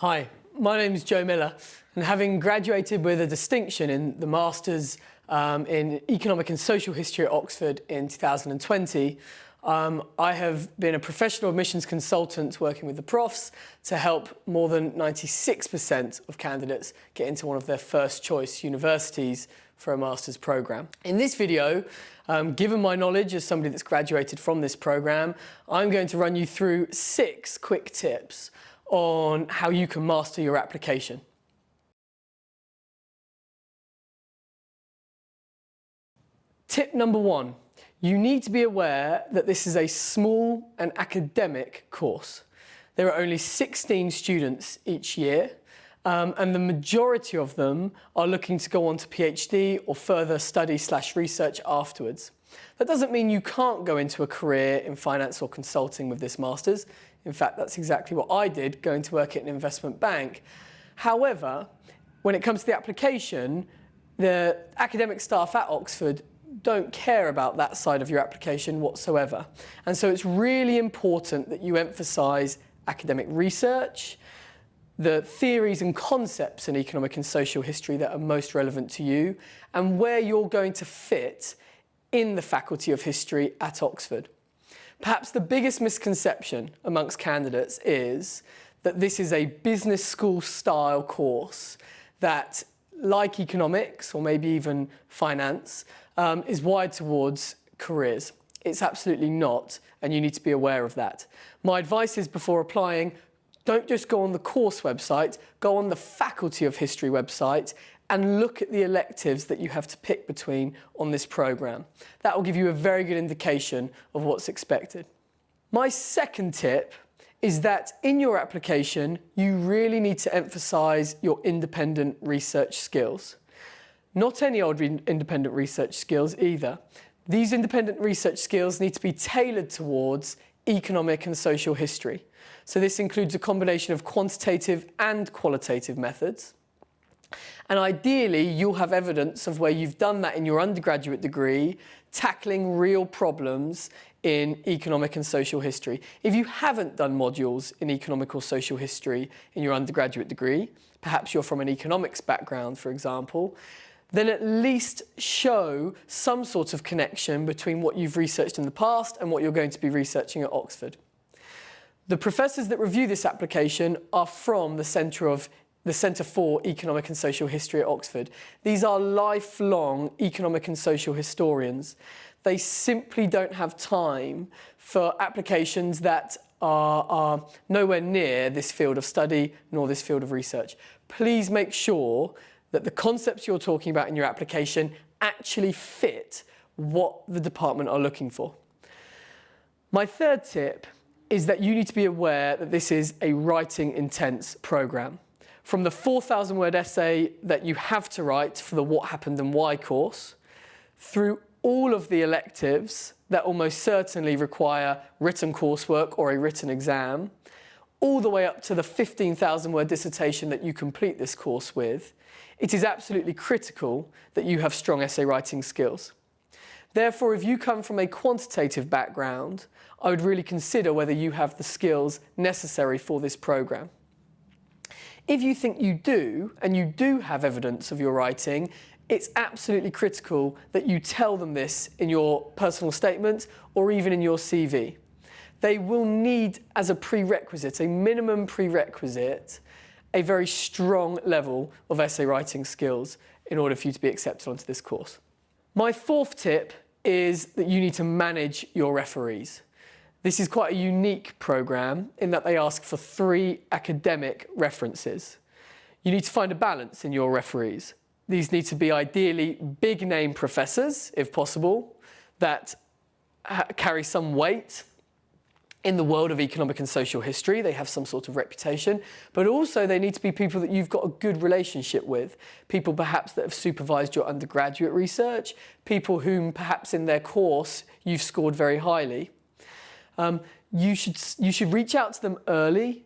Hi, my name is Joe Miller, and having graduated with a distinction in the Masters in Economic and Social History at Oxford in 2020, I have been a professional admissions consultant working with the profs to help more than 96% of candidates get into one of their first choice universities for a master's programme. In this video, given my knowledge as somebody that's graduated from this programme, I'm going to run you through 6 quick tips on how you can master your application. Tip number 1, you need to be aware that this is a small and academic course. There are only 16 students each year, and the majority of them are looking to go on to PhD or further study/research afterwards. That doesn't mean you can't go into a career in finance or consulting with this master's. In fact, that's exactly what I did, going to work at an investment bank. However, when it comes to the application, the academic staff at Oxford don't care about that side of your application whatsoever. And so it's really important that you emphasise academic research, the theories and concepts in economic and social history that are most relevant to you, and where you're going to fit in the Faculty of History at Oxford. Perhaps the biggest misconception amongst candidates is that this is a business school style course that, like economics or maybe even finance, is wired towards careers. It's absolutely not, and you need to be aware of that. My advice is, before applying, don't just go on the course website, go on the Faculty of History website and look at the electives that you have to pick between on this programme. That will give you a very good indication of what's expected. My second tip is that in your application, you really need to emphasise your independent research skills. Not any old independent research skills either. These independent research skills need to be tailored towards economic and social history. So this includes a combination of quantitative and qualitative methods. And ideally, you'll have evidence of where you've done that in your undergraduate degree, tackling real problems in economic and social history. If you haven't done modules in economic or social history in your undergraduate degree, perhaps you're from an economics background, for example, then at least show some sort of connection between what you've researched in the past and what you're going to be researching at Oxford. The professors that review this application are from the Centre for Economic and Social History at Oxford. These are lifelong economic and social historians. They simply don't have time for applications that are nowhere near this field of study nor this field of research. Please make sure that the concepts you're talking about in your application actually fit what the department are looking for. My third tip is that you need to be aware that this is a writing intense programme. From the 4,000-word essay that you have to write for the What Happened and Why course, through all of the electives that almost certainly require written coursework or a written exam, all the way up to the 15,000-word dissertation that you complete this course with, it is absolutely critical that you have strong essay writing skills. Therefore, if you come from a quantitative background, I would really consider whether you have the skills necessary for this programme. If you think you do, and you do have evidence of your writing, it's absolutely critical that you tell them this in your personal statement or even in your CV. They will need, as a prerequisite, a minimum prerequisite, a very strong level of essay writing skills in order for you to be accepted onto this course. My fourth tip is that you need to manage your referees. This is quite a unique programme in that they ask for 3 academic references. You need to find a balance in your referees. These need to be ideally big name professors, if possible, that carry some weight in the world of economic and social history. They have some sort of reputation, but also they need to be people that you've got a good relationship with, people perhaps that have supervised your undergraduate research, people whom perhaps in their course you've scored very highly. You should reach out to them early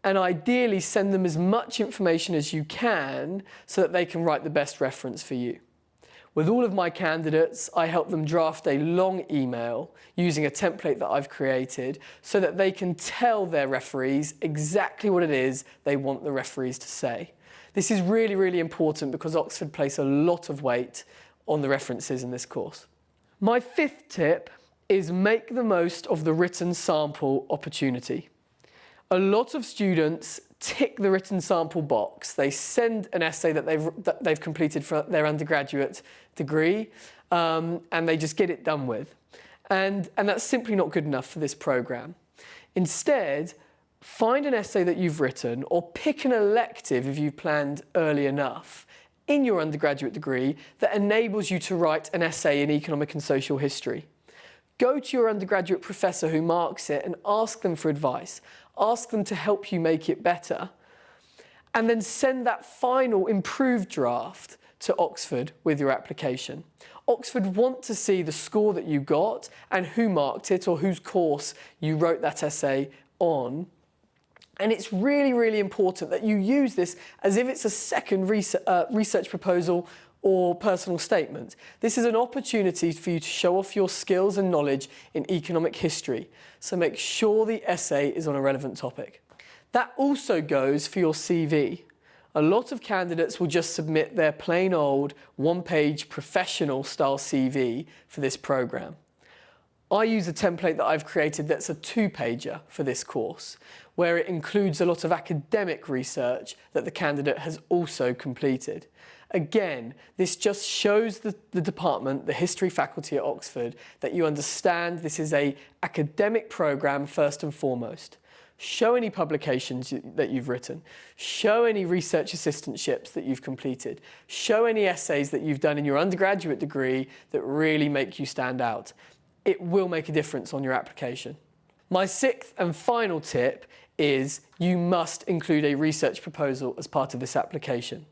and ideally send them as much information as you can so that they can write the best reference for you. With all of my candidates, I help them draft a long email using a template that I've created so that they can tell their referees exactly what it is they want the referees to say. This is really, really important because Oxford place a lot of weight on the references in this course. My fifth tip is make the most of the written sample opportunity. A lot of students tick the written sample box. They send an essay that they've completed for their undergraduate degree and they just get it done with. And that's simply not good enough for this programme. Instead, find an essay that you've written or pick an elective if you've planned early enough in your undergraduate degree that enables you to write an essay in economic and social history. Go to your undergraduate professor who marks it and ask them for advice. Ask them to help you make it better. And then send that final improved draft to Oxford with your application. Oxford want to see the score that you got and who marked it or whose course you wrote that essay on. And it's really, really important that you use this as if it's a second research proposal or personal statement. This is an opportunity for you to show off your skills and knowledge in economic history, so make sure the essay is on a relevant topic. That also goes for your CV. A lot of candidates will just submit their plain old one-page professional style CV for this programme. I use a template that I've created that's a two-pager for this course, where it includes a lot of academic research that the candidate has also completed. Again, this just shows the department, the history faculty at Oxford, that you understand this is an academic programme first and foremost. Show any publications that you've written. Show any research assistantships that you've completed. Show any essays that you've done in your undergraduate degree that really make you stand out. It will make a difference on your application. My sixth and final tip is you must include a research proposal as part of this application.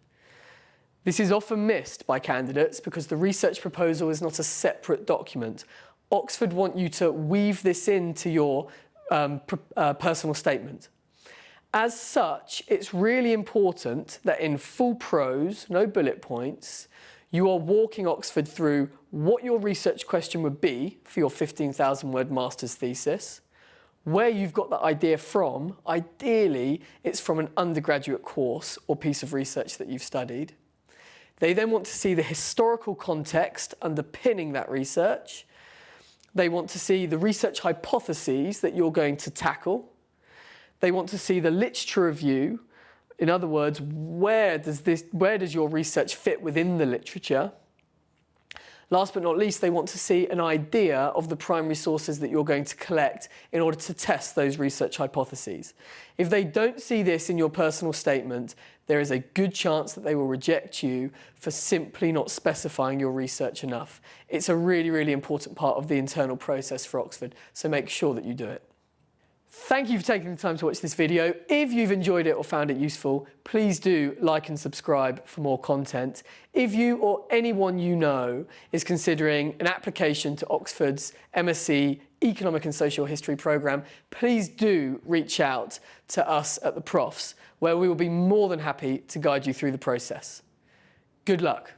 This is often missed by candidates because the research proposal is not a separate document. Oxford want you to weave this into your personal statement. As such, it's really important that in full prose, no bullet points, you are walking Oxford through what your research question would be for your 15,000 word master's thesis, where you've got that idea from. Ideally, it's from an undergraduate course or piece of research that you've studied. They then want to see the historical context underpinning that research. They want to see the research hypotheses that you're going to tackle. They want to see the literature review. In other words, where does your research fit within the literature? Last but not least, they want to see an idea of the primary sources that you're going to collect in order to test those research hypotheses. If they don't see this in your personal statement, there is a good chance that they will reject you for simply not specifying your research enough. It's a really, really important part of the internal process for Oxford, so make sure that you do it. Thank you for taking the time to watch this video. If you've enjoyed it or found it useful, please do like and subscribe for more content. If you or anyone you know is considering an application to Oxford's MSc Economic and Social History programme, please do reach out to us at the Profs, where we will be more than happy to guide you through the process. Good luck.